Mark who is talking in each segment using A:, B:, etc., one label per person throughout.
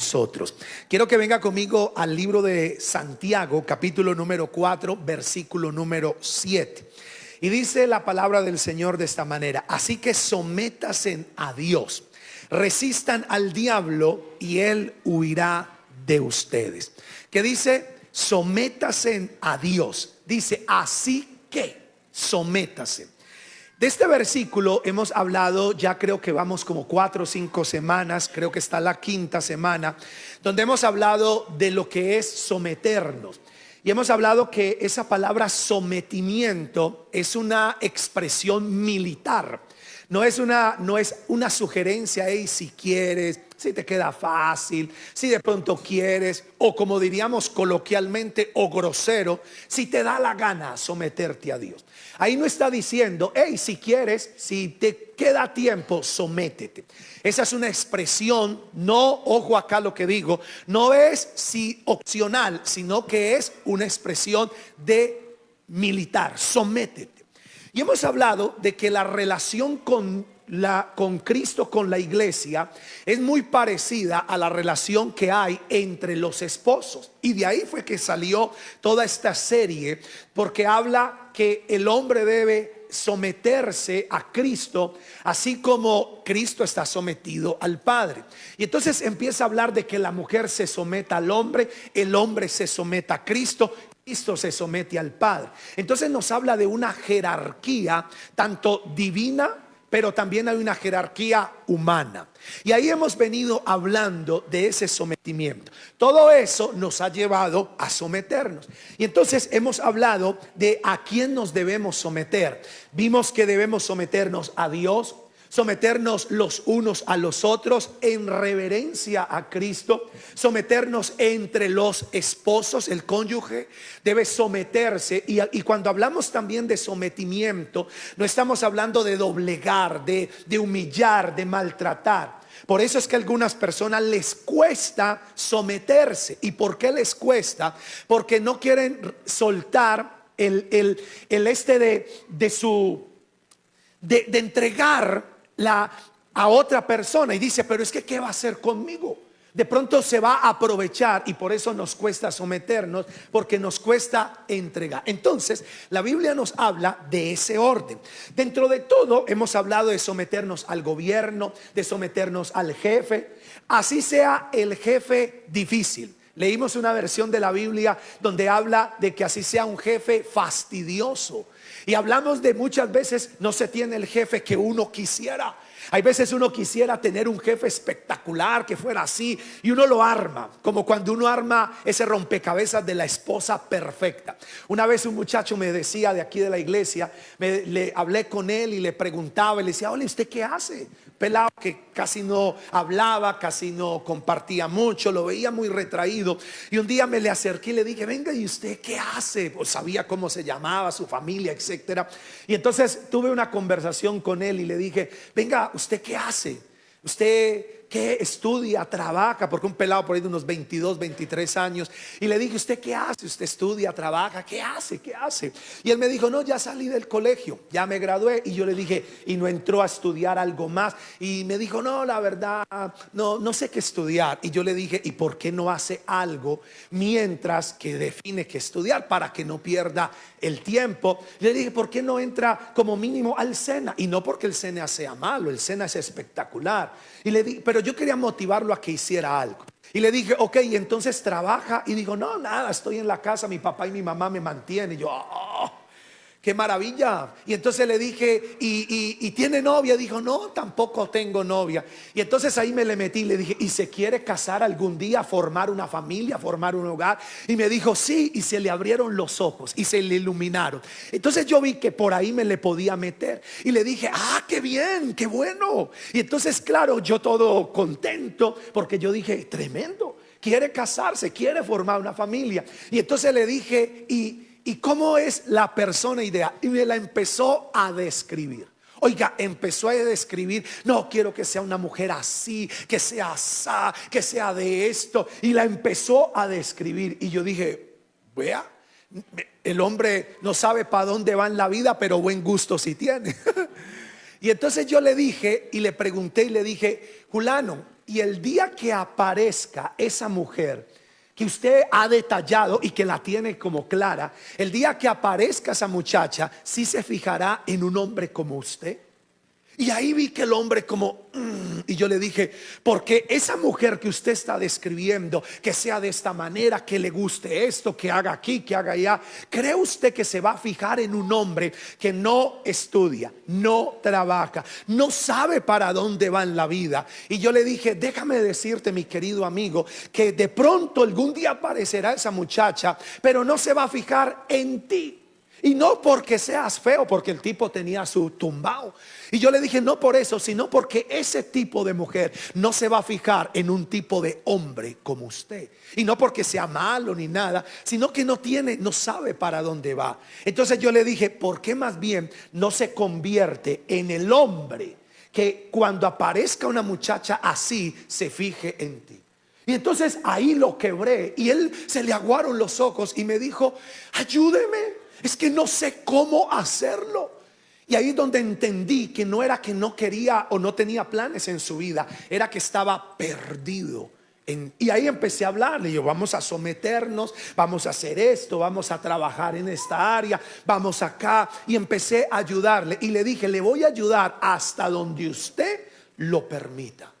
A: nosotros. Quiero que venga conmigo al libro de Santiago, capítulo número 4, versículo número 7. Y dice la palabra del Señor de esta manera: así que sométanse a Dios, resistan al diablo y él huirá de ustedes. Que dice: sométanse a Dios. Dice: así que sométanse. De este versículo hemos hablado, ya creo que vamos como 4 o 5 semanas, creo que está la quinta semana, donde hemos hablado de lo que es someternos. Y hemos hablado que esa palabra sometimiento es una expresión militar. No es una sugerencia, hey, si quieres, si te queda fácil, si de pronto quieres, o como diríamos coloquialmente o grosero, si te da la gana someterte a Dios. Ahí no está diciendo, hey, si quieres, si te queda tiempo, sométete. Esa es una expresión, no, ojo acá lo que digo, no es si opcional, sino que es una expresión de militar, sométete. Y hemos hablado de que la relación con Cristo, con la iglesia, es muy parecida a la relación que hay entre los esposos. Y de ahí fue que salió toda esta serie, porque habla que el hombre debe someterse a Cristo, así como Cristo está sometido al Padre. Y entonces empieza a hablar de que la mujer se someta al hombre, el hombre se someta a Cristo, Cristo se somete al Padre. Entonces nos habla de una jerarquía tanto divina, pero también hay una jerarquía humana. Y ahí hemos venido hablando de ese sometimiento. Todo eso nos ha llevado a someternos. Y entonces hemos hablado de a quién nos debemos someter. Vimos que debemos someternos a Dios, someternos los unos a los otros en reverencia a Cristo, someternos entre los esposos, el cónyuge debe someterse. Y cuando hablamos también de sometimiento, no estamos hablando de doblegar, de humillar, de maltratar. Por eso es que a algunas personas les cuesta someterse. ¿Y por qué les cuesta? Porque no quieren soltar de entregar a otra persona, y dice, pero es que ¿qué va a hacer conmigo? De pronto se va a aprovechar, y por eso nos cuesta someternos, porque nos cuesta entregar. Entonces la Biblia nos habla de ese orden. Dentro de todo hemos hablado de someternos al gobierno, de someternos al jefe, así sea el jefe difícil. Leímos una versión de la Biblia donde habla de que así sea un jefe fastidioso. Y hablamos de muchas veces no se tiene el jefe que uno quisiera. Hay veces uno quisiera tener un jefe espectacular que fuera así, y uno lo arma, como cuando uno arma ese rompecabezas de la esposa perfecta. Una vez un muchacho me decía de aquí de la iglesia, le hablé con él y le preguntaba, y le decía, hola, ¿usted qué hace? Pelado que casi no hablaba, casi no compartía mucho, lo veía muy retraído. Y un día me le acerqué y le dije, venga, ¿y usted qué hace? Pues sabía cómo se llamaba, su familia, etcétera. Y entonces tuve una conversación con él y le dije, venga, ¿usted qué hace? ¿Usted qué estudia, trabaja? Porque un pelado por ahí de unos 22, 23 años. Y le dije, ¿usted qué hace? ¿Usted estudia, trabaja? ¿Qué hace? ¿Qué hace? Y él me dijo, no, ya salí del colegio, ya me gradué. Y yo le dije, ¿y no entró a estudiar algo más? Y me dijo, no, la verdad, no sé qué estudiar. Y yo le dije, ¿y por qué no hace algo mientras que define qué estudiar, para que no pierda el tiempo? Le dije, ¿por qué no entra como mínimo al SENA? Y no porque el SENA sea malo, el SENA es espectacular. Y le dije, pero yo quería motivarlo a que hiciera algo. Y le dije, ok, y entonces trabaja. Y dijo, no, nada, estoy en la casa, mi papá y mi mamá me mantienen. Y yo, oh, qué maravilla. Y entonces le dije, ¿y tiene novia? Dijo, no, tampoco tengo novia. Y entonces ahí me le metí y le dije, ¿y se quiere casar algún día, formar una familia, formar un hogar? Y me dijo, sí. Y se le abrieron los ojos y se le iluminaron. Entonces yo vi que por ahí me le podía meter. Y le dije, qué bien, qué bueno. Y entonces, claro, yo todo contento, porque yo dije, tremendo, quiere casarse, quiere formar una familia. Y entonces le dije, ¿y cómo es la persona ideal? Y me la empezó a describir. Oiga, empezó a describir, no, quiero que sea una mujer así, que sea asá, que sea de esto. Y la empezó a describir. Y yo dije, vea, el hombre no sabe para dónde va en la vida, pero buen gusto sí tiene. Y entonces yo le dije y le pregunté y le dije, Julano, Y el día que aparezca esa mujer que usted ha detallado y que la tiene como clara, el día que aparezca esa muchacha, sí se fijará en un hombre como usted. Y ahí vi que el hombre como y yo le dije, porque esa mujer que usted está describiendo, que sea de esta manera, que le guste esto, que haga aquí, que haga allá, ¿cree usted que se va a fijar en un hombre que no estudia, no trabaja, no sabe para dónde va en la vida? Y yo le dije, déjame decirte, mi querido amigo, que de pronto algún día aparecerá esa muchacha, pero no se va a fijar en ti. Y no porque seas feo, porque el tipo tenía su tumbao. Y yo le dije, no por eso, sino porque ese tipo de mujer no se va a fijar en un tipo de hombre como usted. Y no porque sea malo ni nada, sino que no sabe para dónde va. Entonces yo le dije, ¿por qué más bien no se convierte en el hombre que cuando aparezca una muchacha así se fije en ti? Y entonces ahí lo quebré y él se le aguaron los ojos y me dijo, ayúdeme. Es que no sé cómo hacerlo. Y ahí es donde entendí que no era que no quería o no tenía planes en su vida, era que estaba perdido. Y ahí empecé a hablarle, yo, vamos a someternos, vamos a hacer esto, vamos a trabajar en esta área, vamos acá. Y empecé a ayudarle y le dije, le voy a ayudar hasta donde usted lo permita,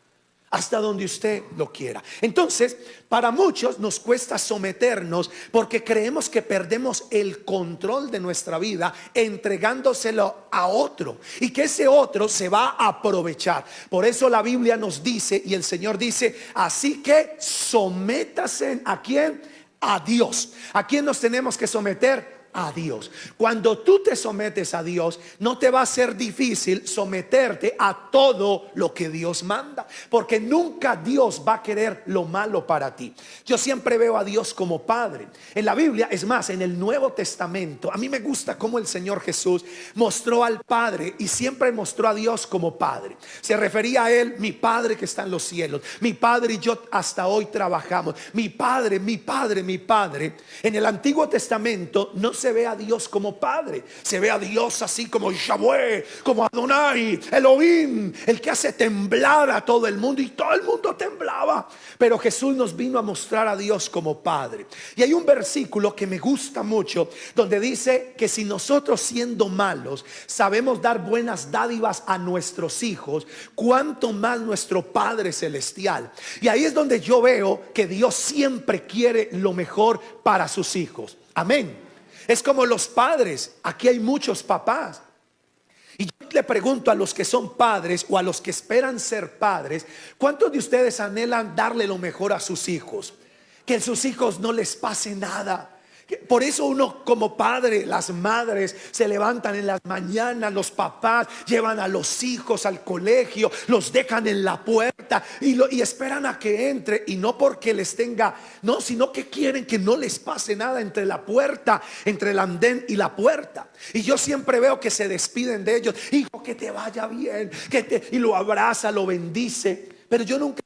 A: hasta donde usted lo quiera. Entonces, para muchos nos cuesta someternos porque creemos que perdemos el control de nuestra vida entregándoselo a otro y que ese otro se va a aprovechar. Por eso la Biblia nos dice y el Señor dice, así que sométase ¿a quién? A Dios. ¿A quién nos tenemos que someter? A Dios. Cuando tú te sometes a Dios, no te va a ser difícil someterte a todo lo que Dios manda, porque nunca Dios va a querer lo malo para ti. Yo siempre veo a Dios como Padre. En la Biblia, es más, en el Nuevo Testamento, a mí me gusta cómo el Señor Jesús mostró al Padre y siempre mostró a Dios como Padre. Se refería a Él, mi Padre que está en los cielos. Mi Padre y yo hasta hoy trabajamos. Mi Padre, mi Padre, mi Padre. En el Antiguo Testamento no se ve a Dios como Padre, se ve a Dios así como Yahweh, como Adonai, Elohim, el que hace temblar a todo el mundo, y todo el mundo temblaba. Pero Jesús nos vino a mostrar a Dios como Padre. Y hay un versículo que me gusta mucho donde dice que si nosotros, siendo malos, sabemos dar buenas dádivas a nuestros hijos, cuánto más nuestro Padre Celestial. Y ahí es donde yo veo que Dios siempre quiere lo mejor para sus hijos. Amén. Es como los padres. Aquí hay muchos papás. Y yo le pregunto a los que son padres o a los que esperan ser padres, ¿cuántos de ustedes anhelan darle lo mejor a sus hijos? Que a sus hijos no les pase nada. Por eso uno como padre, las madres se levantan en las mañanas, los papás llevan a los hijos al colegio, los dejan en la puerta y esperan a que entre, y no porque les tenga, no, sino que quieren que no les pase nada entre la puerta, entre el andén y la puerta. Y yo siempre veo que se despiden de ellos, hijo, que te vaya bien, y lo abraza, lo bendice. Pero yo nunca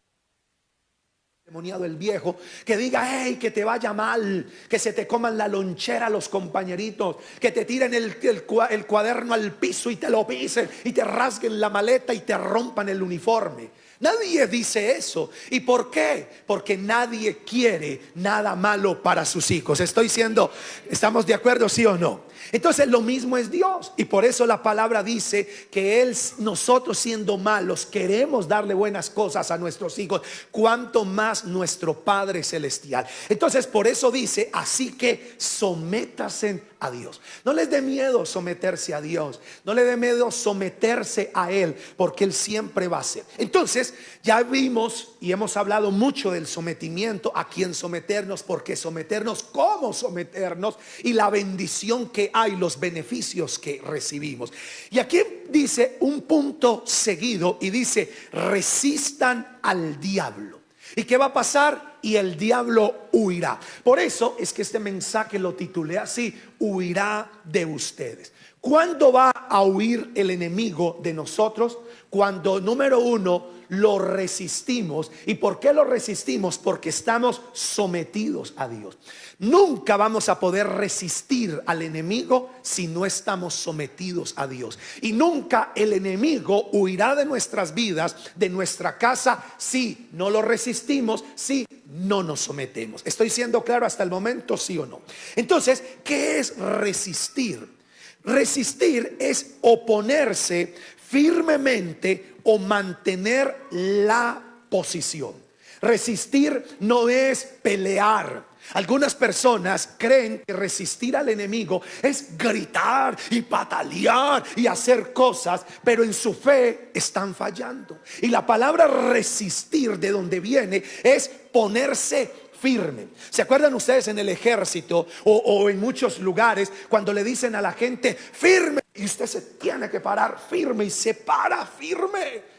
A: demoniado el viejo que diga, hey, que te vaya mal, que se te coman la lonchera los compañeritos, que te tiren el cuaderno al piso y te lo pisen y te rasguen la maleta y te rompan el uniforme. Nadie dice eso. ¿Y por qué? Porque nadie quiere nada malo para sus hijos. ¿Estamos de acuerdo, sí o no? Entonces lo mismo es Dios, y por eso la palabra dice que nosotros siendo malos queremos darle buenas cosas a nuestros hijos, cuanto más nuestro Padre Celestial. Entonces por eso dice, así que sométase a Dios. No les dé miedo someterse a Dios, no le dé miedo someterse a Él, porque Él siempre va a ser. Entonces ya vimos y hemos hablado mucho del sometimiento, a quién someternos, por qué someternos, cómo someternos y la bendición que hay, los beneficios que recibimos. Y aquí dice un punto seguido y dice, resistan al diablo. ¿Y qué va a pasar? Y el diablo huirá. Por eso es que este mensaje lo titulé así, huirá de ustedes. ¿Cuándo va a huir el enemigo de nosotros? Cuando, número uno, lo resistimos. ¿Y por qué lo resistimos? Porque estamos sometidos a Dios. Nunca vamos a poder resistir al enemigo si no estamos sometidos a Dios. Y nunca el enemigo huirá de nuestras vidas, de nuestra casa, si no lo resistimos, si no nos sometemos. ¿Estoy siendo claro hasta el momento, sí o no? Entonces, ¿qué es resistir? Resistir es oponerse firmemente o mantener la posición. Resistir no es pelear. Algunas personas creen que resistir al enemigo es gritar y patalear y hacer cosas, pero en su fe están fallando. Y la palabra resistir, de donde viene, es ponerse firme. ¿Se acuerdan ustedes en el ejército o en muchos lugares cuando le dicen a la gente firme? Y usted se tiene que parar firme y se para firme.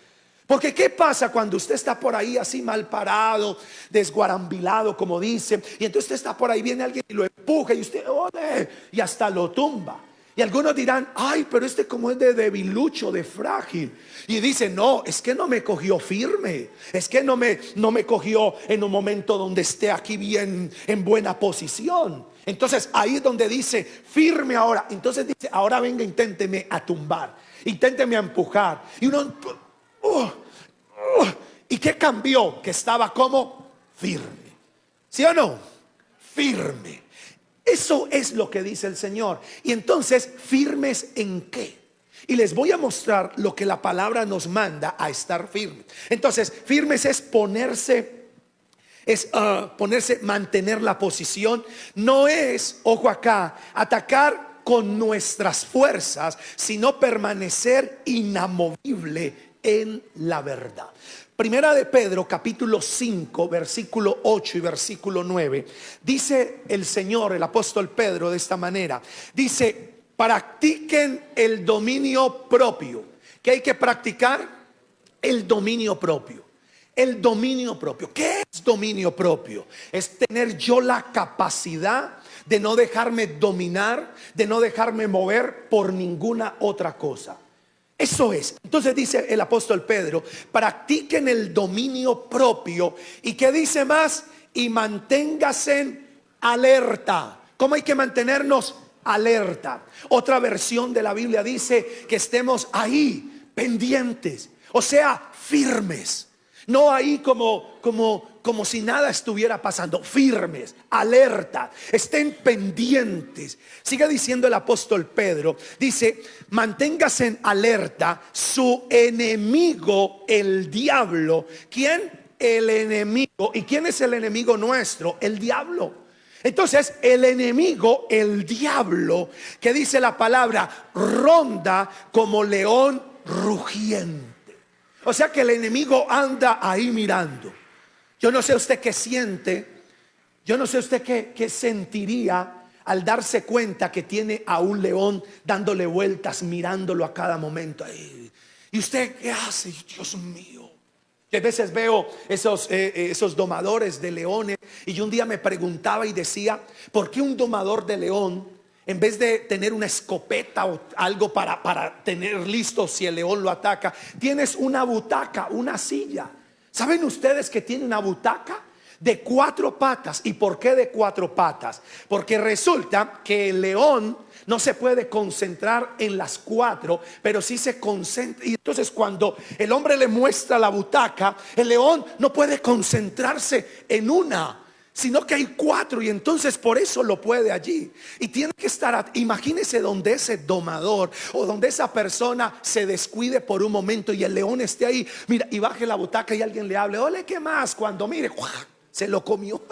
A: Porque ¿qué pasa cuando usted está por ahí así mal parado, desguarambilado, como dicen? Y entonces usted está por ahí, viene alguien y lo empuja y usted ¡ole! Y hasta lo tumba. Y algunos dirán, ay, pero este como es de debilucho, de frágil. Y dice, no, es que no me cogió firme. Es que no me cogió en un momento donde esté aquí bien, en buena posición. Entonces ahí es donde dice, firme ahora. Entonces dice, ahora venga, inténteme a tumbar, inténteme a empujar. Y uno, ¿y qué cambió? Que estaba como firme. ¿Sí o no? Firme. Eso es lo que dice el Señor. Y entonces, ¿firmes en qué? Y les voy a mostrar lo que la palabra nos manda a estar firmes. Entonces, firmes es ponerse, mantener la posición. No es, ojo acá, atacar con nuestras fuerzas, sino permanecer inamovible en la verdad. Primera de Pedro, capítulo 5, versículo 8 y versículo 9. Dice el Señor, el apóstol Pedro, de esta manera. Dice, practiquen el dominio propio. ¿Qué hay que practicar? El dominio propio. El dominio propio. ¿Qué es dominio propio? Es tener yo la capacidad de no dejarme dominar, de no dejarme mover por ninguna otra cosa. Eso es. Entonces dice el apóstol Pedro, practiquen el dominio propio. ¿Y qué dice más? Y manténgase alerta. ¿Cómo hay que mantenernos alerta? Otra versión de la Biblia dice que estemos ahí, pendientes. O sea, firmes. No ahí como si nada estuviera pasando. Firmes, alerta, estén pendientes. Sigue diciendo el apóstol Pedro. Dice, manténgase en alerta. Su enemigo, el diablo. ¿Quién? El enemigo. ¿Y quién es el enemigo nuestro? El diablo. Entonces el enemigo, el diablo, que dice la palabra, ronda como león rugiente. O sea que el enemigo anda ahí mirando. Yo no sé usted qué siente. Yo no sé usted qué sentiría al darse cuenta que tiene a un león dándole vueltas, mirándolo a cada momento. ¿Y usted qué hace? Dios mío. Y a veces veo esos domadores de leones. Y yo un día me preguntaba y decía, ¿por qué un domador de león, en vez de tener una escopeta o algo para tener listo si el león lo ataca, tienes una butaca, una silla? ¿Saben ustedes que tiene una butaca de 4 patas? ¿Y por qué de 4 patas? Porque resulta que el león no se puede concentrar en las 4, pero sí se concentra. Y entonces cuando el hombre le muestra la butaca, el león no puede concentrarse en una, sino que hay 4, y entonces por eso lo puede allí. Y tiene que estar, imagínese donde ese domador o donde esa persona se descuide por un momento y el león esté ahí, mira, y baje la butaca y alguien le hable, ole, ¿qué más? Cuando mire, se lo comió.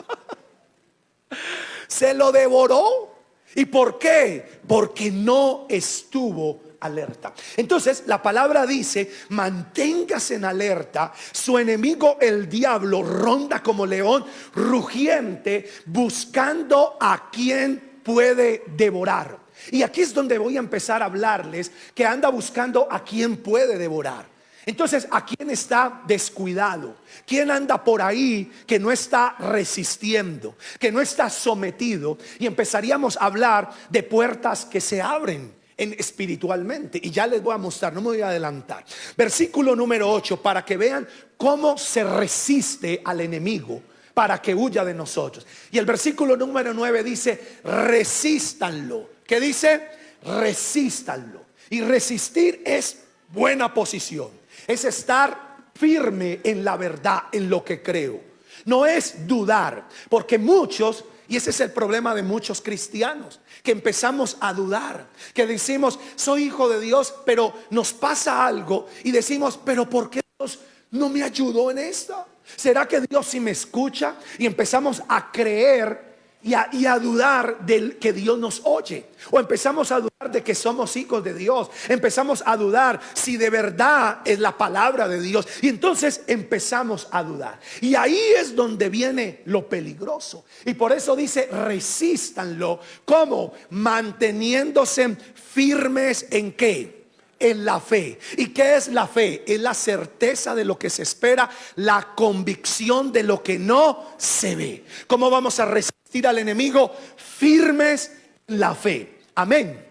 A: Se lo devoró. ¿Y por qué? Porque no estuvo alerta. Entonces la palabra dice, manténgase en alerta. Su enemigo el diablo ronda como león rugiente, buscando a quien puede devorar. Y aquí es donde voy a empezar a hablarles, que anda buscando a quien puede devorar. Entonces, ¿a quién está descuidado? ¿Quién anda por ahí que no está resistiendo, que no está sometido? Y empezaríamos a hablar de puertas que se abren espiritualmente. Y ya les voy a mostrar, no me voy a adelantar. Versículo número 8, para que vean cómo se resiste al enemigo para que huya de nosotros. Y el versículo número 9 dice: resístanlo. ¿Qué dice? Resístanlo. Y resistir es buena posición, es estar firme en la verdad, en lo que creo. No es dudar, porque muchos, y ese es el problema de muchos cristianos, que empezamos a dudar, que decimos soy hijo de Dios, pero nos pasa algo y decimos, pero ¿por qué Dios no me ayudó en esto? ¿Será que Dios sí me escucha? Y empezamos a creer y a dudar de que Dios nos oye, o empezamos a dudar de que somos hijos de Dios, empezamos a dudar si de verdad es la palabra de Dios, y entonces empezamos a dudar, y ahí es donde viene lo peligroso. Y por eso dice: resístanlo. ¿Cómo? Manteniéndose firmes en ¿qué? En la fe. ¿Y qué es la fe? Es la certeza de lo que se espera, la convicción de lo que no se ve. ¿Cómo vamos a resistir al enemigo? Firmes en la fe. Amén.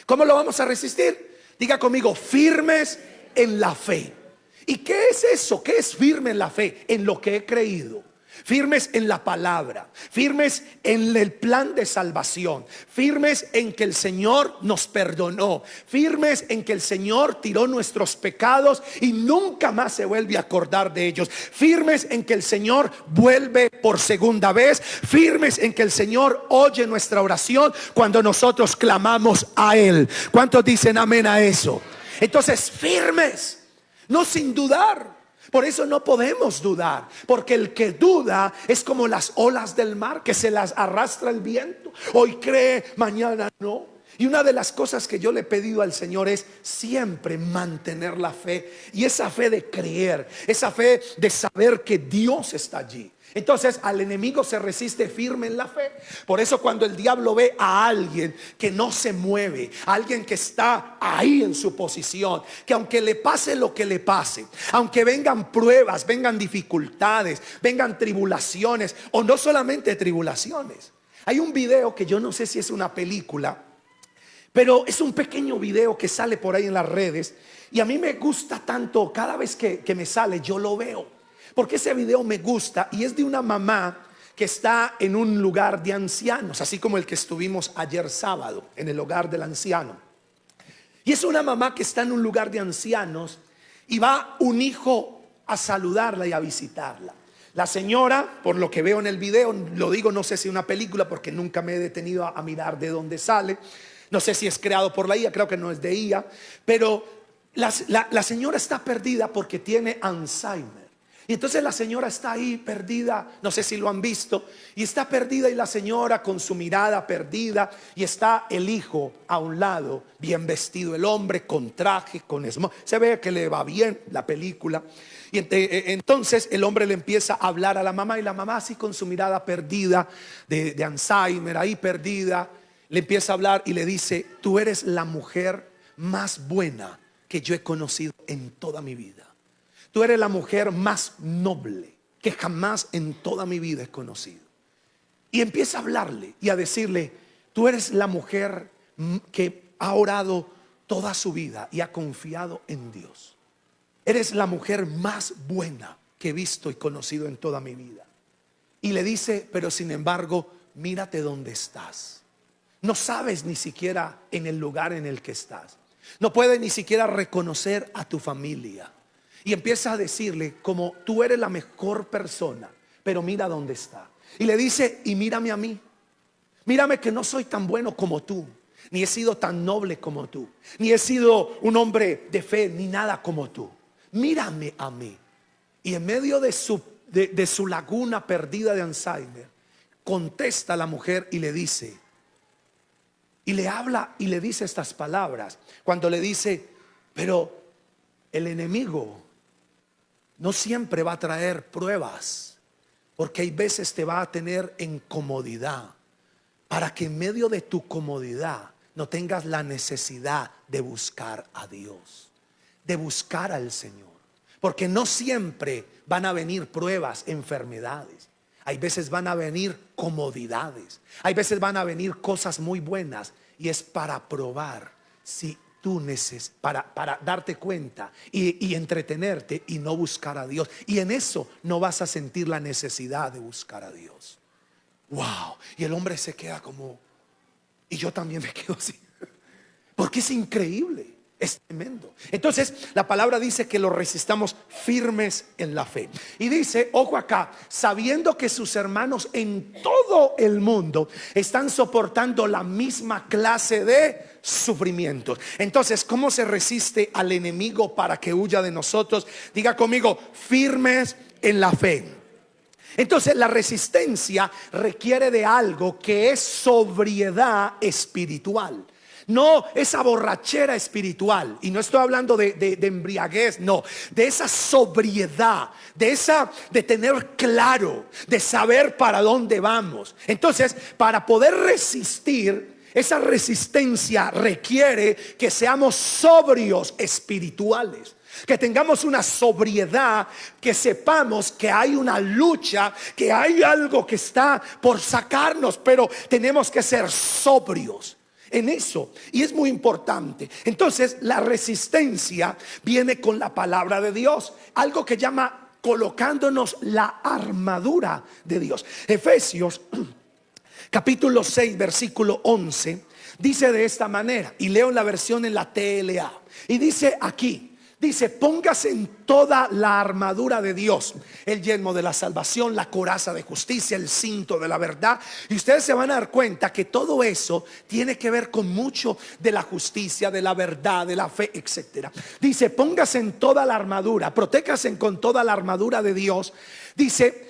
A: ¿Cómo lo vamos a resistir? Diga conmigo: firmes en la fe. ¿Y qué es eso? ¿Qué es firme en la fe? En lo que he creído. Firmes en la palabra, firmes en el plan de salvación, firmes en que el Señor nos perdonó, firmes en que el Señor tiró nuestros pecados y nunca más se vuelve a acordar de ellos, firmes en que el Señor vuelve por segunda vez, firmes en que el Señor oye nuestra oración cuando nosotros clamamos a Él. ¿Cuántos dicen amén a eso? Entonces, firmes, no sin dudar. Por eso no podemos dudar, porque el que duda es como las olas del mar, que se las arrastra el viento. Hoy cree, mañana no. Y una de las cosas que yo le he pedido al Señor es siempre mantener la fe. Y esa fe de creer, esa fe de saber que Dios está allí. Entonces al enemigo se resiste firme en la fe. Por eso cuando el diablo ve a alguien que no se mueve, a alguien que está ahí en su posición, que aunque le pase lo que le pase, aunque vengan pruebas, vengan dificultades, vengan tribulaciones, o no solamente tribulaciones. Hay un video que yo no sé si es una película, pero es un pequeño video que sale por ahí en las redes, y a mí me gusta tanto. Cada vez que me sale yo lo veo, porque ese video me gusta, y es de una mamá que está en un lugar de ancianos, así como el que estuvimos ayer sábado, en el hogar del anciano. Y es una mamá que está en un lugar de ancianos y va un hijo a saludarla y a visitarla. La señora, por lo que veo en el video, lo digo, no sé si es una película porque nunca me he detenido a mirar de dónde sale. No sé si es creado por la IA, creo que no es de IA. Pero la señora está perdida porque tiene Alzheimer. Y entonces la señora está ahí perdida, no sé si lo han visto, y está perdida, y la señora con su mirada perdida, y está el hijo a un lado, bien vestido el hombre, con traje, con esmalte. Se ve que le va bien la película. Y entonces el hombre le empieza a hablar a la mamá, y la mamá así con su mirada perdida de Alzheimer, ahí perdida, le empieza a hablar y le dice: tú eres la mujer más buena que yo he conocido en toda mi vida. Tú eres la mujer más noble que jamás en toda mi vida he conocido. Y empieza a hablarle y a decirle: tú eres la mujer que ha orado toda su vida y ha confiado en Dios. Eres la mujer más buena que he visto y conocido en toda mi vida. Y le dice: pero sin embargo, mírate dónde estás. No sabes ni siquiera en el lugar en el que estás. No puedes ni siquiera reconocer a tu familia. Y empieza a decirle como: tú eres la mejor persona, pero mira dónde está. Y le dice: y mírame a mí. Mírame que no soy tan bueno como tú, ni he sido tan noble como tú, ni he sido un hombre de fe, ni nada como tú. Mírame a mí. Y en medio de su laguna perdida de Alzheimer, contesta la mujer y le dice, y le habla y le dice estas palabras. Cuando le dice: pero el enemigo no siempre va a traer pruebas, porque hay veces te va a tener en comodidad, para que en medio de tu comodidad no tengas la necesidad de buscar a Dios, de buscar al Señor. Porque no siempre van a venir pruebas, enfermedades. Hay veces van a venir comodidades. Hay veces van a venir cosas muy buenas, y es para probar si tú para darte cuenta y entretenerte y no buscar a Dios. Y en eso no vas a sentir la necesidad de buscar a Dios. Wow. Y el hombre se queda como, y yo también me quedo así, porque es increíble, es tremendo. Entonces la palabra dice que lo resistamos firmes en la fe. Y dice, ojo acá, sabiendo que sus hermanos en todo el mundo están soportando la misma clase de sufrimientos. Entonces, ¿cómo se resiste al enemigo para que huya de nosotros? Diga conmigo, firmes en la fe. Entonces la resistencia requiere de algo que es sobriedad espiritual. No esa borrachera espiritual. Y no estoy hablando de embriaguez, no. De esa sobriedad, de tener claro, de saber para dónde vamos. Entonces, para poder resistir, esa resistencia requiere que seamos sobrios espirituales. Que tengamos una sobriedad, que sepamos que hay una lucha, que hay algo que está por sacarnos, pero tenemos que ser sobrios en eso. Y es muy importante. Entonces la resistencia viene con la palabra de Dios, algo que llama colocándonos la armadura de Dios. Efesios capítulo 6 versículo 11 dice de esta manera, y leo la versión en la TLA, y dice aquí, dice, póngase en toda la armadura de Dios, el yelmo de la salvación, la coraza de justicia, el cinto de la verdad. Y ustedes se van a dar cuenta que todo eso tiene que ver con mucho de la justicia, de la verdad, de la fe, etcétera. Dice, póngase en toda la armadura, protéjase con toda la armadura de Dios. Dice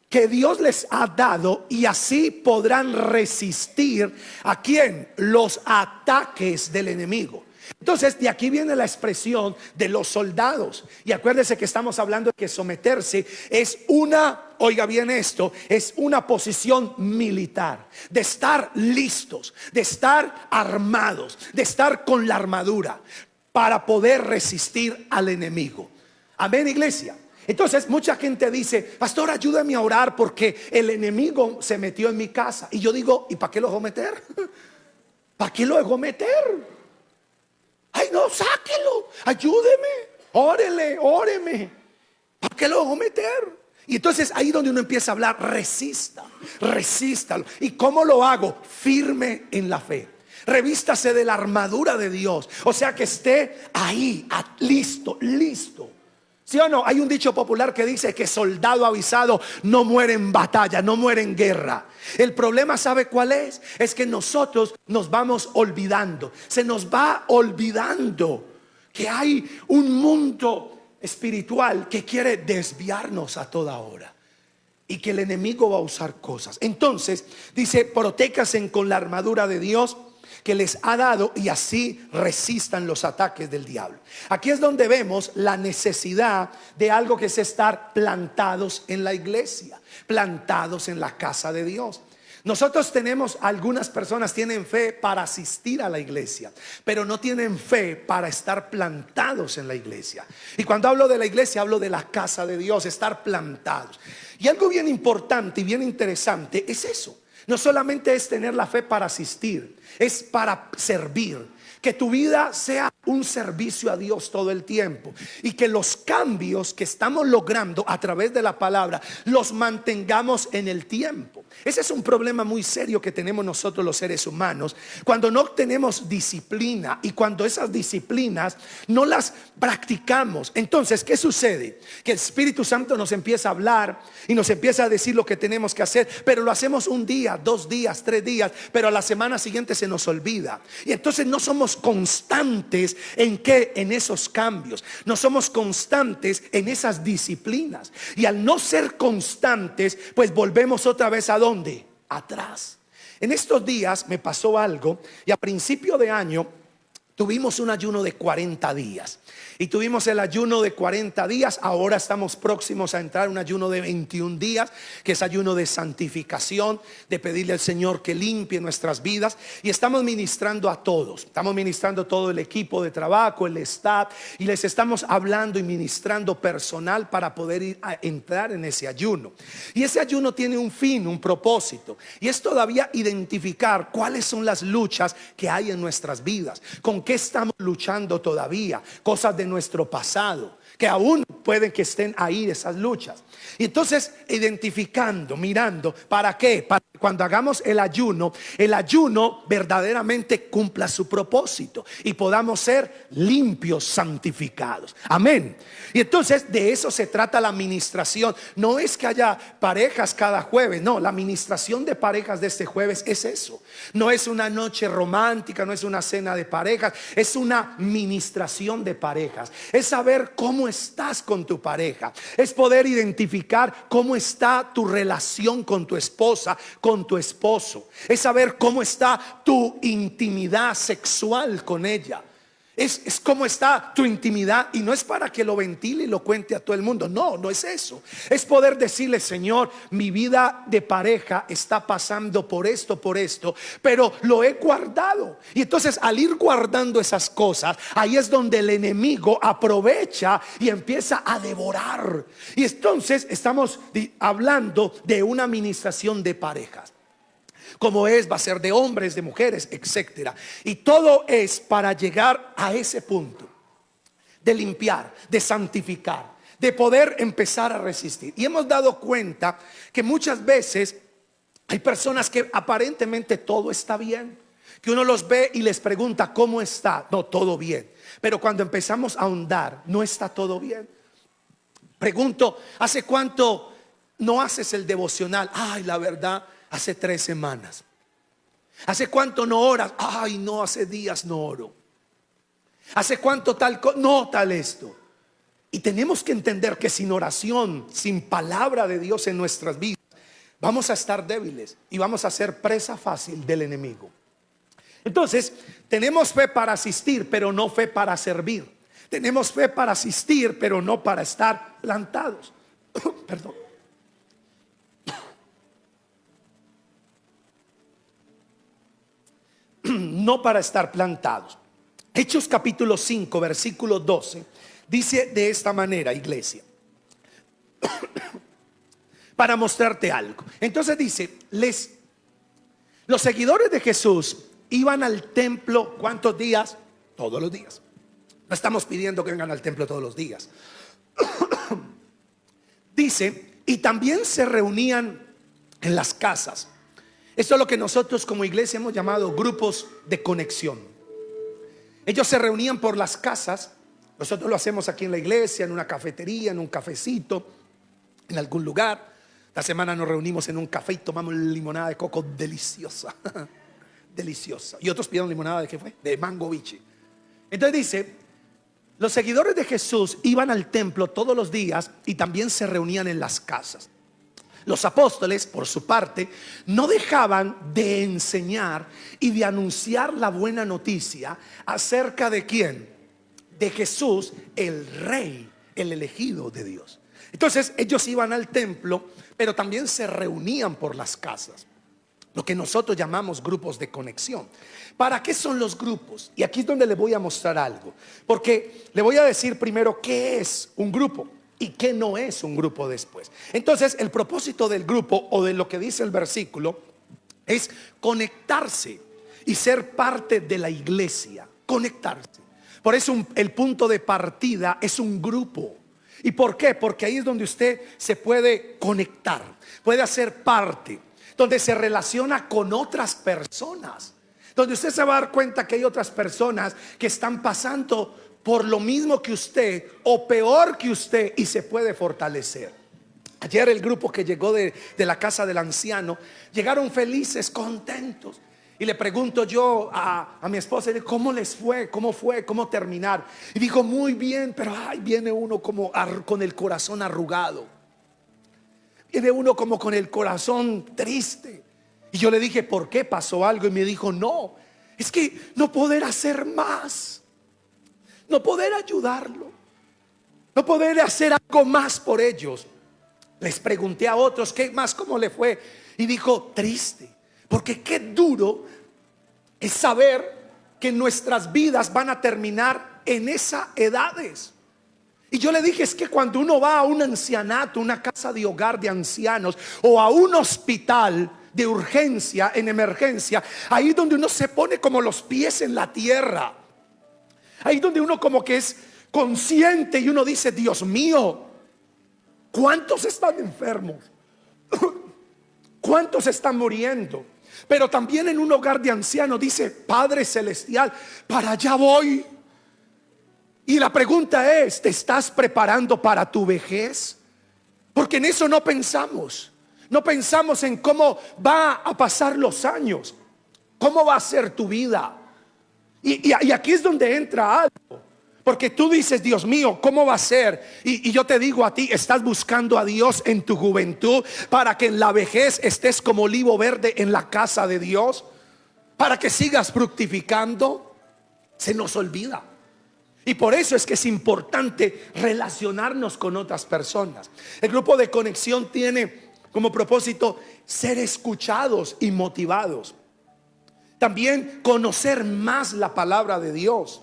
A: que Dios les ha dado, y así podrán resistir ¿a quién? Los ataques del enemigo. Entonces de aquí viene la expresión de los soldados. Y acuérdense que estamos hablando de que someterse es oiga bien esto, es una posición militar, de estar listos, de estar armados, de estar con la armadura para poder resistir al enemigo. Amén, iglesia. Entonces mucha gente dice, pastor, ayúdame a orar porque el enemigo se metió en mi casa. Y yo digo, ¿y para qué lo dejó meter? ¿Para qué lo dejó meter? Ay, no, sáquelo, ayúdeme, óreme. ¿Para qué lo dejó meter? Y entonces ahí donde uno empieza a hablar, resístalo. ¿Y cómo lo hago? Firme en la fe. Revístase de la armadura de Dios. O sea que esté ahí, listo. ¿Sí o no? Hay un dicho popular que dice que soldado avisado no muere en batalla, no muere en guerra. El problema, ¿sabe cuál es? Es que nosotros nos vamos olvidando. Se nos va olvidando que hay un mundo espiritual que quiere desviarnos a toda hora, y que el enemigo va a usar cosas. Entonces dice, protéjanse con la armadura de Dios que les ha dado, y así resistan los ataques del diablo. Aquí es donde vemos la necesidad de algo que es estar plantados en la iglesia, plantados en la casa de Dios. Nosotros algunas personas tienen fe para asistir a la iglesia, pero no tienen fe para estar plantados en la iglesia. Y cuando hablo de la iglesia, hablo de la casa de Dios, estar plantados. Y algo bien importante y bien interesante es eso. No solamente es tener la fe para asistir, es para servir. Que tu vida sea un servicio a Dios todo el tiempo, y que los cambios que estamos logrando a través de la palabra los mantengamos en el tiempo. Ese es un problema muy serio que tenemos nosotros los seres humanos, cuando no tenemos disciplina, y cuando esas disciplinas no las practicamos. Entonces, ¿qué sucede? Que el Espíritu Santo nos empieza a hablar y nos empieza a decir lo que tenemos que hacer, pero lo hacemos un día, 2 días, 3 días, pero a la semana siguiente se nos olvida. Y entonces no somos constantes en esos cambios, no somos constantes en esas disciplinas, y al no ser constantes, pues volvemos otra vez ¿a dónde? Atrás. En estos días me pasó algo, y a principio de año Tuvimos un ayuno de 40 días y tuvimos el ayuno de 40 días. Ahora estamos próximos a entrar en un ayuno de 21 días, que es ayuno de santificación, de pedirle al Señor que limpie nuestras vidas. Y estamos ministrando a todos, estamos ministrando a todo el equipo de trabajo, el staff, y les estamos hablando y ministrando personal para poder ir a entrar en ese ayuno. Y ese ayuno tiene un fin, un propósito, y es todavía identificar cuáles son las luchas que hay en nuestras vidas, con qué estamos luchando todavía, cosas de nuestro pasado que aún pueden que estén ahí esas luchas. Y entonces identificando, mirando, ¿para qué? Para que cuando hagamos el ayuno verdaderamente cumpla su propósito y podamos ser limpios, santificados. Amén. Y entonces de eso se trata la administración. No es que haya parejas cada jueves, no, la administración de parejas de este jueves es eso. No es una noche romántica, no es una cena de parejas, es una ministración de parejas. Es saber cómo estás con tu pareja, es poder identificar cómo está tu relación con tu esposa, con tu esposo, es saber cómo está tu intimidad sexual con ella. Es cómo está tu intimidad, y no es para que lo ventile y lo cuente a todo el mundo. No, no es eso. Es poder decirle: Señor, mi vida de pareja está pasando por esto, pero lo he guardado. Y entonces al ir guardando esas cosas, ahí es donde el enemigo aprovecha y empieza a devorar. Y entonces estamos hablando de una administración de parejas. Como va a ser de hombres, de mujeres, etcétera. Y todo es para llegar a ese punto de limpiar, de santificar, de poder empezar a resistir. Y hemos dado cuenta que muchas veces hay personas que aparentemente todo está bien, que uno los ve y les pregunta: ¿cómo está? No, todo bien. Pero cuando empezamos a ahondar, no está todo bien. Pregunto: ¿hace cuánto no haces el devocional? Ay, la verdad, hace 3 semanas. ¿Hace cuánto no oras? Ay, no, hace días no oro. ¿Hace cuánto tal cosa? No, tal esto. Y tenemos que entender que sin oración, sin palabra de Dios en nuestras vidas, vamos a estar débiles y vamos a ser presa fácil del enemigo. Entonces, tenemos fe para asistir, pero no fe para servir. Tenemos fe para asistir, pero no para estar plantados. Perdón. No para estar plantados. Hechos capítulo 5 versículo 12 dice de esta manera, iglesia, para mostrarte algo. Entonces dice: los seguidores de Jesús iban al templo, ¿cuántos días? Todos los días. No estamos pidiendo que vengan al templo todos los días. Dice: y también se reunían en las casas. Esto es lo que nosotros como iglesia hemos llamado grupos de conexión. Ellos se reunían por las casas. Nosotros lo hacemos aquí en la iglesia, en una cafetería, en un cafecito, en algún lugar. La semana nos reunimos en un café y tomamos limonada de coco deliciosa. Deliciosa. Y otros pidieron limonada de, ¿qué fue? De mango biche. Entonces dice: los seguidores de Jesús iban al templo todos los días y también se reunían en las casas. Los apóstoles, por su parte, no dejaban de enseñar y de anunciar la buena noticia acerca de ¿quién? De Jesús, el Rey, el elegido de Dios. Entonces ellos iban al templo, pero también se reunían por las casas, lo que nosotros llamamos grupos de conexión. ¿Para qué son los grupos? Y aquí es donde le voy a mostrar algo, porque le voy a decir primero qué es un grupo y qué no es un grupo después. Entonces el propósito del grupo, o de lo que dice el versículo, es conectarse y ser parte de la iglesia. Conectarse. Por eso el punto de partida es un grupo. ¿Y por qué? Porque ahí es donde usted se puede conectar, puede hacer parte, donde se relaciona con otras personas, donde usted se va a dar cuenta que hay otras personas que están pasando por lo mismo que usted o peor que usted, y se puede fortalecer. Ayer el grupo que llegó de la casa del anciano llegaron felices, contentos. Y le pregunto yo a mi esposa: ¿cómo les fue? ¿Cómo fue? ¿Cómo terminaron? Y dijo: muy bien, pero viene uno como con el corazón arrugado. Viene uno como con el corazón triste. Y yo le dije: ¿por qué? ¿Pasó algo? Y me dijo: no, Es que no poder hacer más, no poder ayudarlo, no poder hacer algo más por ellos. Les pregunté a otros, ¿qué más? ¿Cómo le fue? Y dijo, triste, porque qué duro es saber que nuestras vidas van a terminar en esas edades. Y yo le dije, es que cuando uno va a un ancianato, una casa de hogar de ancianos, o a un hospital de urgencia, en emergencia, ahí donde uno se pone como los pies en la tierra, ahí donde uno como que es consciente y uno dice, Dios mío, ¿cuántos están enfermos? ¿Cuántos están muriendo? Pero también en un hogar de ancianos dice, Padre Celestial, para allá voy. Y la pregunta es, ¿te estás preparando para tu vejez? Porque en eso no pensamos. No pensamos en cómo va a pasar los años, cómo va a ser tu vida. Y aquí es donde entra algo. Porque tú dices, Dios mío, ¿cómo va a ser? Y yo te digo a ti, ¿estás buscando a Dios en tu juventud para que en la vejez estés como olivo verde en la casa de Dios? Para que sigas fructificando. Se nos olvida. Y por eso es que es importante relacionarnos con otras personas. El grupo de conexión tiene como propósito ser escuchados y motivados. También conocer más la palabra de Dios.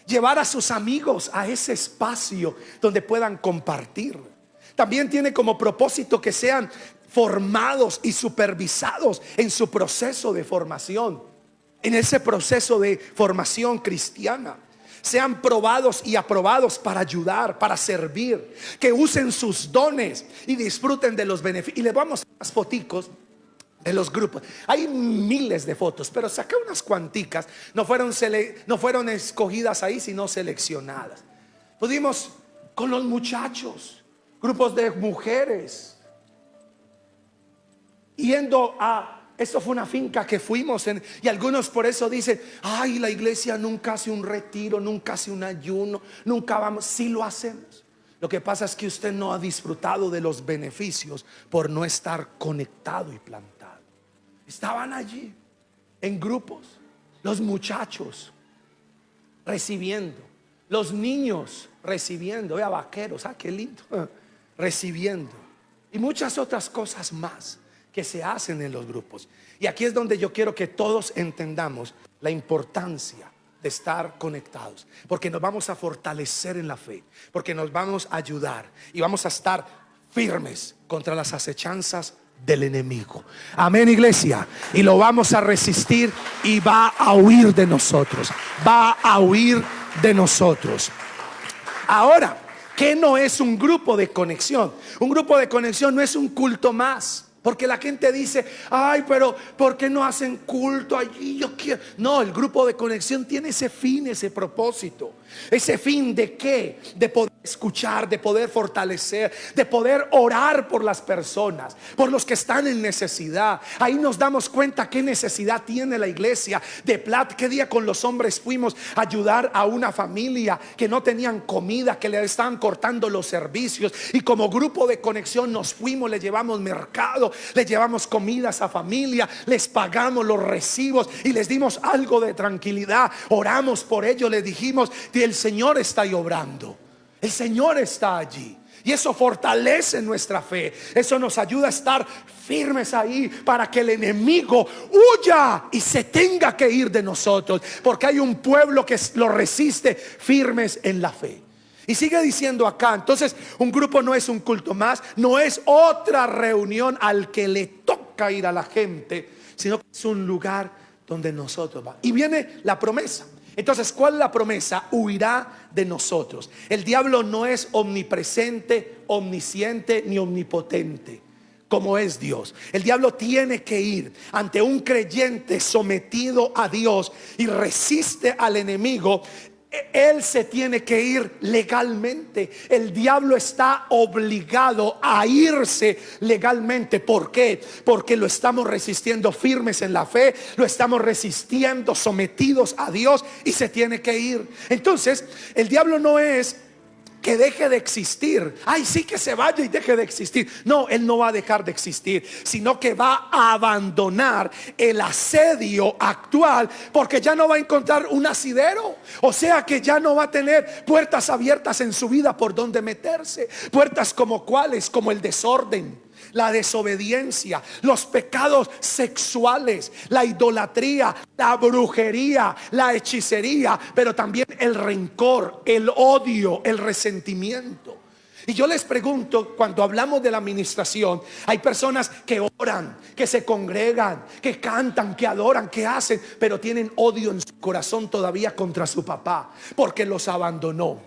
A: Llevar a sus amigos a ese espacio donde puedan compartir. También tiene como propósito que sean formados y supervisados en su proceso de formación, en ese proceso de formación cristiana. Sean probados y aprobados para ayudar, para servir, que usen sus dones y disfruten de los beneficios. Y les vamos a unas foticos de los grupos. Hay miles de fotos, pero saqué unas cuanticas. No fueron escogidas ahí, sino seleccionadas. Pudimos con los muchachos, grupos de mujeres, yendo a... Esto fue una finca que fuimos y algunos por eso dicen, ay, la iglesia nunca hace un retiro, nunca hace un ayuno, nunca vamos. Sí lo hacemos. Lo que pasa es que usted no ha disfrutado de los beneficios por no estar conectado y plantado. Estaban allí en grupos, los muchachos recibiendo, los niños recibiendo, vea, vaqueros, qué lindo, recibiendo, y muchas otras cosas más que se hacen en los grupos. Y aquí es donde yo quiero que todos entendamos la importancia de estar conectados, porque nos vamos a fortalecer en la fe, porque nos vamos a ayudar y vamos a estar firmes contra las acechanzas del enemigo. Amén, iglesia. Y lo vamos a resistir y va a huir de nosotros. Va a huir de nosotros. Ahora, ¿qué no es un grupo de conexión? Un grupo de conexión no es un culto más. Porque la gente dice, ay, pero ¿por qué no hacen culto allí? Yo quiero. No, el grupo de conexión tiene ese fin, ese propósito. ¿Ese fin de qué? De poder escuchar, de poder fortalecer, de poder orar por las personas, por los que están en necesidad. Ahí nos damos cuenta qué necesidad tiene la iglesia de plata. ¿Qué día con los hombres fuimos a ayudar a una familia que no tenían comida, que le estaban cortando los servicios? Y como grupo de conexión nos fuimos, le llevamos mercado, le llevamos comida a esa familia, les pagamos los recibos y les dimos algo de tranquilidad. Oramos por ellos, les dijimos que el Señor está ahí obrando, el Señor está allí. Y eso fortalece nuestra fe. Eso nos ayuda a estar firmes ahí para que el enemigo huya y se tenga que ir de nosotros, porque hay un pueblo que lo resiste firmes en la fe. Y sigue diciendo acá, entonces un grupo no es un culto más, no es otra reunión al que le toca ir a la gente, sino que es un lugar donde nosotros vamos. Y viene la promesa. Entonces, ¿cuál es la promesa? Huirá de nosotros. El diablo no es omnipresente, omnisciente ni omnipotente como es Dios. El diablo tiene que ir ante un creyente sometido a Dios y resiste al enemigo. Él se tiene que ir legalmente. El diablo está obligado a irse legalmente. ¿Por qué? Porque lo estamos resistiendo firmes en la fe, lo estamos resistiendo sometidos a Dios y se tiene que ir. Entonces, el diablo no es que deje de existir. Ay, sí, que se vaya y deje de existir. No, Él no va a dejar de existir, sino que va a abandonar el asedio actual, porque ya no va a encontrar un asidero. O sea que ya no va a tener puertas abiertas en su vida por donde meterse. Puertas como cuáles, como el desorden, la desobediencia, los pecados sexuales, la idolatría, la brujería, la hechicería, pero también el rencor, el odio, el resentimiento. Y yo les pregunto, cuando hablamos de la administración, hay personas que oran, que se congregan, que cantan, que adoran, que hacen, pero tienen odio en su corazón todavía contra su papá, porque los abandonó.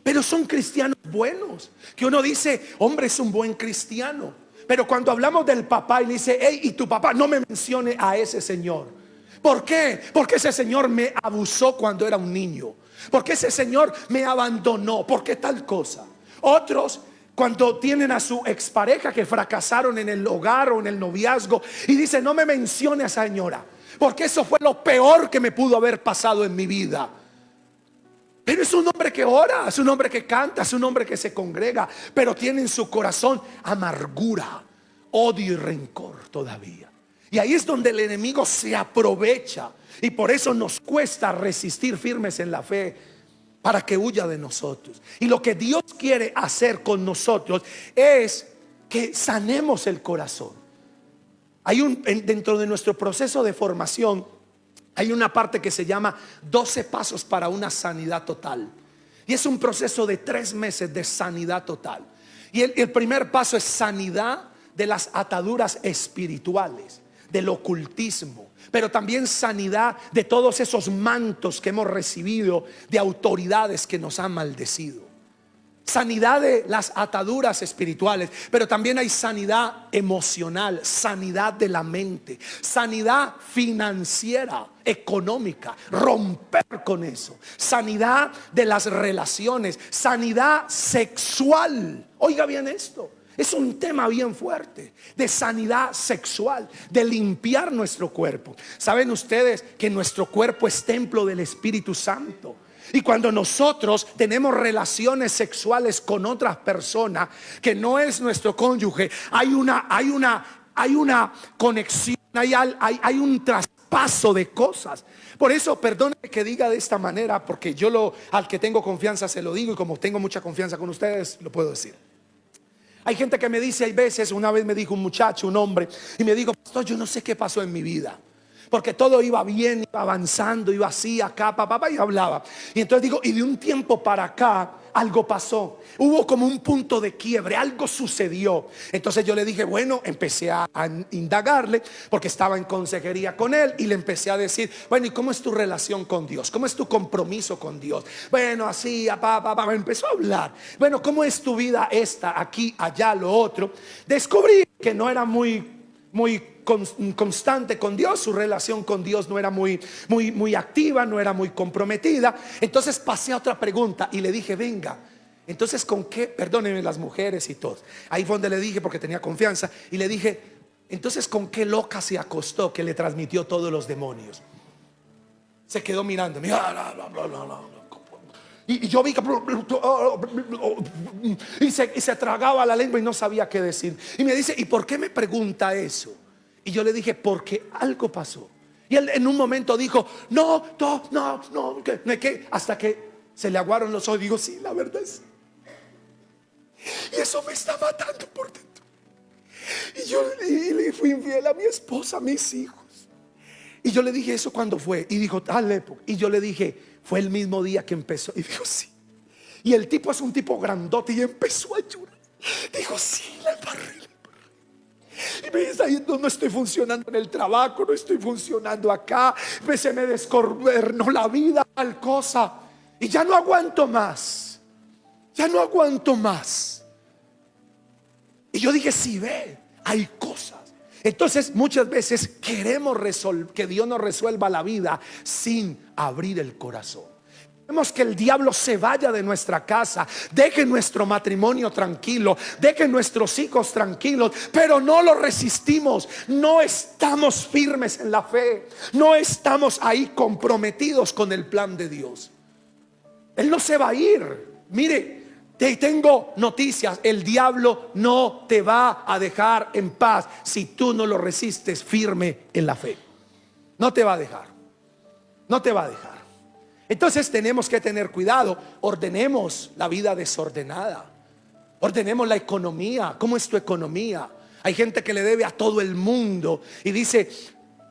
A: Pero son cristianos buenos, que uno dice, hombre, es un buen cristiano. Pero cuando hablamos del papá y le dice, hey, y tu papá, no me mencione a ese señor. ¿Por qué? Porque ese señor me abusó cuando era un niño. Porque ese señor me abandonó. ¿Por qué tal cosa? Otros, cuando tienen a su expareja que fracasaron en el hogar o en el noviazgo, y dicen, no me mencione a esa señora, porque eso fue lo peor que me pudo haber pasado en mi vida. Pero es un hombre que ora, es un hombre que canta, es un hombre que se congrega, pero tiene en su corazón amargura, odio y rencor todavía. Y ahí es donde el enemigo se aprovecha, y por eso nos cuesta resistir firmes en la fe, para que huya de nosotros. Y lo que Dios quiere hacer con nosotros es que sanemos el corazón. Dentro de nuestro proceso de formación hay una parte que se llama 12 pasos para una sanidad total. Y es un proceso de 3 meses de sanidad total. Y el primer paso es sanidad de las ataduras espirituales, del ocultismo, pero también sanidad de todos esos mantos que hemos recibido de autoridades que nos han maldecido. Sanidad de las ataduras espirituales, pero también hay sanidad emocional, sanidad de la mente, sanidad financiera, económica, romper con eso, sanidad de las relaciones, sanidad sexual. Oiga bien esto, es un tema bien fuerte, de sanidad sexual, de limpiar nuestro cuerpo. ¿Saben ustedes que nuestro cuerpo es templo del Espíritu Santo? Y cuando nosotros tenemos relaciones sexuales con otras personas que no es nuestro cónyuge, hay una conexión, hay un traspaso de cosas. Por eso, perdónenme que diga de esta manera, porque al que tengo confianza se lo digo, y como tengo mucha confianza con ustedes, lo puedo decir. Hay gente que me dice, hay veces, una vez me dijo un muchacho, un hombre, y me dijo, pastor, yo no sé qué pasó en mi vida, porque todo iba bien, iba avanzando, iba así, acá, papá, y hablaba. Y entonces digo, y de un tiempo para acá, algo pasó. Hubo como un punto de quiebre, algo sucedió. Entonces yo le dije, bueno, empecé a indagarle, porque estaba en consejería con él, y le empecé a decir, bueno, ¿y cómo es tu relación con Dios? ¿Cómo es tu compromiso con Dios? Bueno, así, papá, me empezó a hablar. Bueno, ¿cómo es tu vida esta, aquí, allá, lo otro? Descubrí que no era muy constante con Dios, su relación con Dios no era muy activa, no era muy comprometida. Entonces pasé a otra pregunta y le dije, venga, entonces con qué, perdónenme las mujeres y todos, ahí fue donde le dije, porque tenía confianza, y le dije, entonces con qué loca se acostó que le transmitió todos los demonios. Se quedó mirando, y yo vi que y se tragaba la lengua y no sabía qué decir. Y me dice, ¿y por qué me pregunta eso? Y yo le dije, porque algo pasó. Y él en un momento dijo, no, que hasta que se le aguaron los ojos. Digo, sí, la verdad es. Y eso me está matando por dentro. Y yo le fui infiel a mi esposa, a mis hijos. Y yo le dije, ¿eso cuándo fue? Y dijo, tal época. Y yo le dije, fue el mismo día que empezó. Y dijo, sí. Y el tipo es un tipo grandote y empezó a llorar. Dijo, sí, la embarré. Y me dice, ahí no estoy funcionando en el trabajo, no estoy funcionando acá, se me desgobernó la vida, tal cosa. Y ya no aguanto más. Ya no aguanto más. Y yo dije, sí, ve, hay cosas. Entonces muchas veces queremos que Dios nos resuelva la vida sin abrir el corazón. Queremos que el diablo se vaya de nuestra casa, deje nuestro matrimonio tranquilo, deje nuestros hijos tranquilos, pero no lo resistimos. No estamos firmes en la fe, no estamos ahí comprometidos con el plan de Dios. Él no se va a ir. Mire, te tengo noticias: el diablo no te va a dejar en paz si tú no lo resistes firme en la fe. No te va a dejar, no te va a dejar. Entonces tenemos que tener cuidado. Ordenemos la vida desordenada, ordenemos la economía. ¿Cómo es tu economía? Hay gente que le debe a todo el mundo y dice: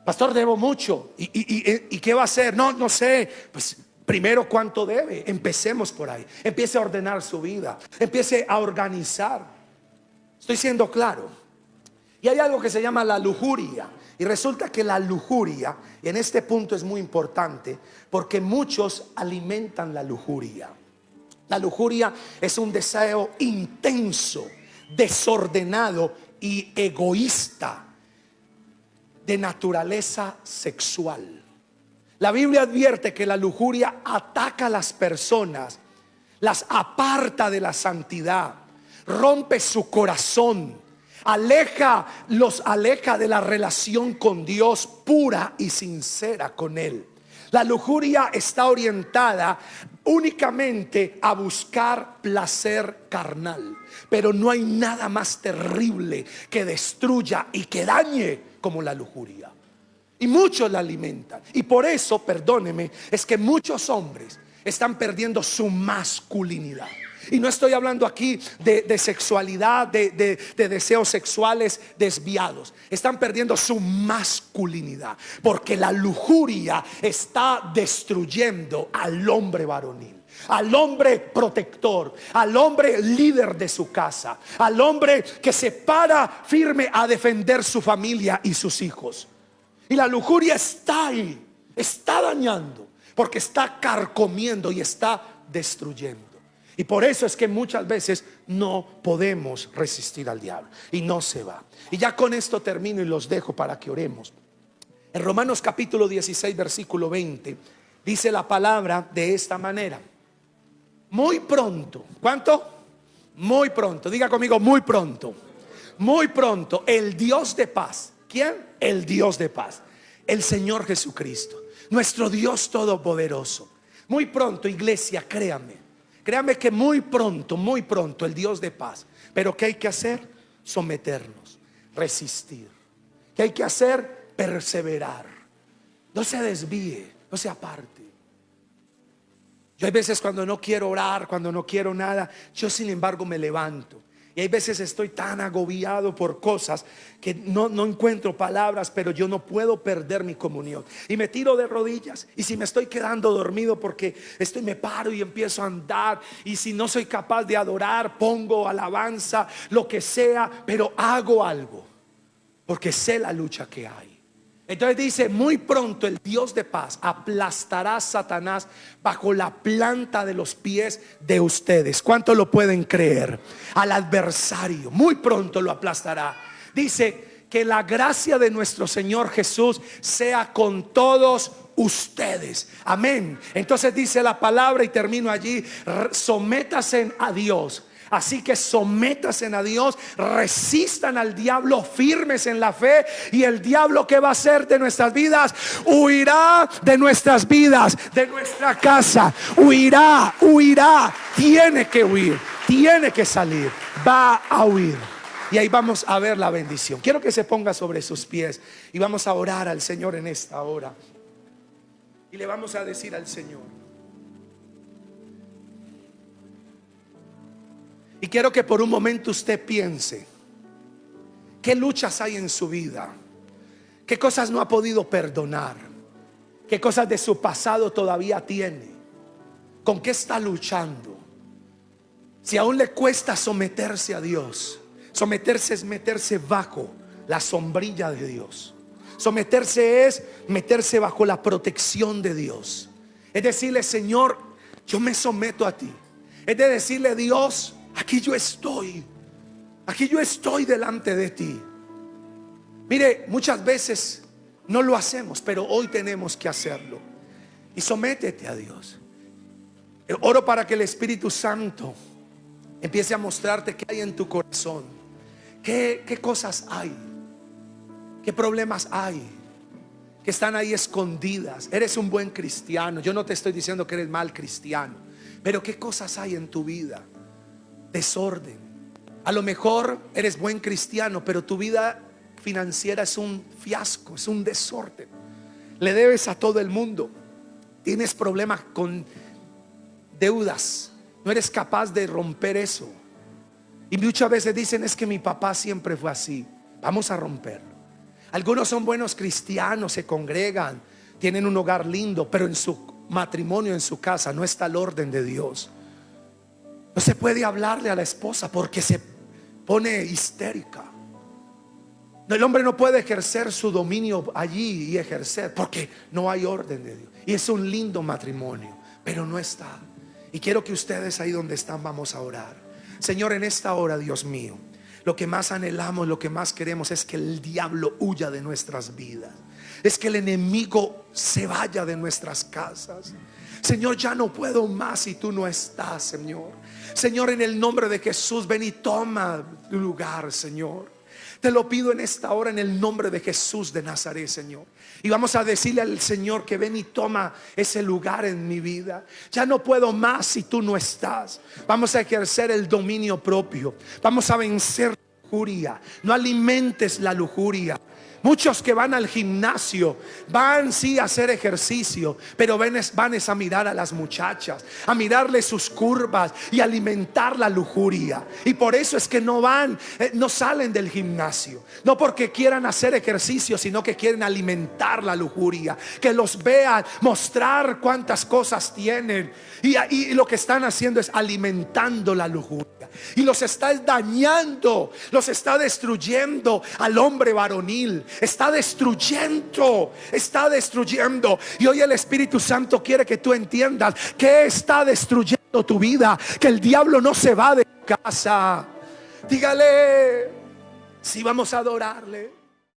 A: pastor, debo mucho. ¿Y qué va a hacer? No sé. Pues primero, ¿cuánto debe? Empecemos por ahí. Empiece a ordenar su vida, empiece a organizar. Estoy siendo claro. Y hay algo que se llama la lujuria. Y resulta que la lujuria, y en este punto es muy importante, porque muchos alimentan la lujuria. La lujuria es un deseo intenso, desordenado y egoísta de naturaleza sexual. La Biblia advierte que la lujuria ataca a las personas, las aparta de la santidad, rompe su corazón, los aleja de la relación con Dios pura y sincera con Él. La lujuria está orientada únicamente a buscar placer carnal, pero no hay nada más terrible que destruya y que dañe como la lujuria. Y muchos la alimentan. Y por eso, perdóneme, es que muchos hombres están perdiendo su masculinidad. Y no estoy hablando aquí de sexualidad, de deseos sexuales desviados. Están perdiendo su masculinidad, porque la lujuria está destruyendo al hombre varonil, al hombre protector, al hombre líder de su casa, al hombre que se para firme a defender su familia y sus hijos. Y la lujuria está ahí, está dañando, porque está carcomiendo y está destruyendo. Y por eso es que muchas veces no podemos resistir al diablo y no se va. Y ya con esto termino y los dejo para que oremos. En Romanos capítulo 16 versículo 20 dice la palabra de esta manera: muy pronto. ¿Cuánto? Muy pronto. Diga conmigo: muy pronto. Muy pronto el Dios de paz. ¿Quién? El Dios de paz, el Señor Jesucristo, nuestro Dios todopoderoso. Muy pronto, iglesia, créame que muy pronto el Dios de paz. Pero ¿qué hay que hacer? Someternos, resistir. ¿Qué hay que hacer? Perseverar. No se desvíe, no se aparte. Yo hay veces cuando no quiero orar, cuando no quiero nada, yo sin embargo me levanto. Y hay veces estoy tan agobiado por cosas que no encuentro palabras, pero yo no puedo perder mi comunión. Y me tiro de rodillas. Y si me estoy quedando dormido porque me paro y empiezo a andar. Y si no soy capaz de adorar, pongo alabanza, lo que sea, pero hago algo, porque sé la lucha que hay. Entonces dice: muy pronto el Dios de paz aplastará a Satanás bajo la planta de los pies de ustedes. ¿Cuánto lo pueden creer? Al adversario muy pronto lo aplastará. Dice: que la gracia de nuestro Señor Jesús sea con todos ustedes. Amén. Entonces dice la palabra, y termino allí: sométase a Dios. Así que sométase a Dios, resistan al diablo firmes en la fe, y el diablo, ¿qué va a hacer de nuestras vidas? Huirá de nuestras vidas, de nuestra casa. Huirá. Tiene que huir, tiene que salir, va a huir. Y ahí vamos a ver la bendición. Quiero que se ponga sobre sus pies y vamos a orar al Señor en esta hora. Y le vamos a decir al Señor. Y quiero que por un momento usted piense: ¿qué luchas hay en su vida? ¿Qué cosas no ha podido perdonar? ¿Qué cosas de su pasado todavía tiene? ¿Con qué está luchando? Si aún le cuesta someterse a Dios. Someterse es meterse bajo la sombrilla de Dios. Someterse es meterse bajo la protección de Dios. Es decirle: Señor, yo me someto a ti. Es de decirle: Dios, aquí yo estoy delante de ti. Mire, muchas veces no lo hacemos, pero hoy tenemos que hacerlo. Y sométete a Dios. Oro para que el Espíritu Santo empiece a mostrarte qué hay en tu corazón, qué cosas hay, qué problemas hay que están ahí escondidas. Eres un buen cristiano, yo no te estoy diciendo que eres mal cristiano, pero qué cosas hay en tu vida desorden. A lo mejor eres buen cristiano, pero tu vida financiera es un fiasco, es un desorden. Le debes a todo el mundo. Tienes problemas con deudas. No eres capaz de romper eso. Y muchas veces dicen, es que mi papá siempre fue así. Vamos a romperlo. Algunos son buenos cristianos, se congregan, tienen un hogar lindo, pero en su matrimonio, en su casa, no está el orden de Dios. No se puede hablarle a la esposa porque se pone histérica. El hombre no puede ejercer su dominio allí y ejercer porque no hay orden de Dios. Y es un lindo matrimonio, pero no está. Y quiero que ustedes ahí donde están vamos a orar. Señor, en esta hora, Dios mío, lo que más anhelamos, lo que más queremos es que el diablo huya de nuestras vidas. Es que el enemigo se vaya de nuestras casas. Señor, ya no puedo más si tú no estás, Señor. Señor, en el nombre de Jesús, ven y toma tu lugar, Señor. Te lo pido en esta hora en el nombre de Jesús de Nazaret, Señor. Y vamos a decirle al Señor que ven y toma ese lugar en mi vida. Ya no puedo más si tú no estás. Vamos a ejercer el dominio propio. Vamos a vencer la lujuria. No alimentes la lujuria. Muchos que van al gimnasio van sí a hacer ejercicio, pero van a mirar a las muchachas, a mirarle sus curvas y alimentar la lujuria. Y por eso es que no van, no salen del gimnasio. No porque quieran hacer ejercicio, sino que quieren alimentar la lujuria. Que los vean, mostrar cuántas cosas tienen. Y lo que están haciendo es alimentando la lujuria. Y los está dañando, los está destruyendo al hombre varonil. Está destruyendo. Y hoy el Espíritu Santo quiere que tú entiendas que está destruyendo tu vida, que el diablo no se va de tu casa. Dígale, si vamos a adorarle.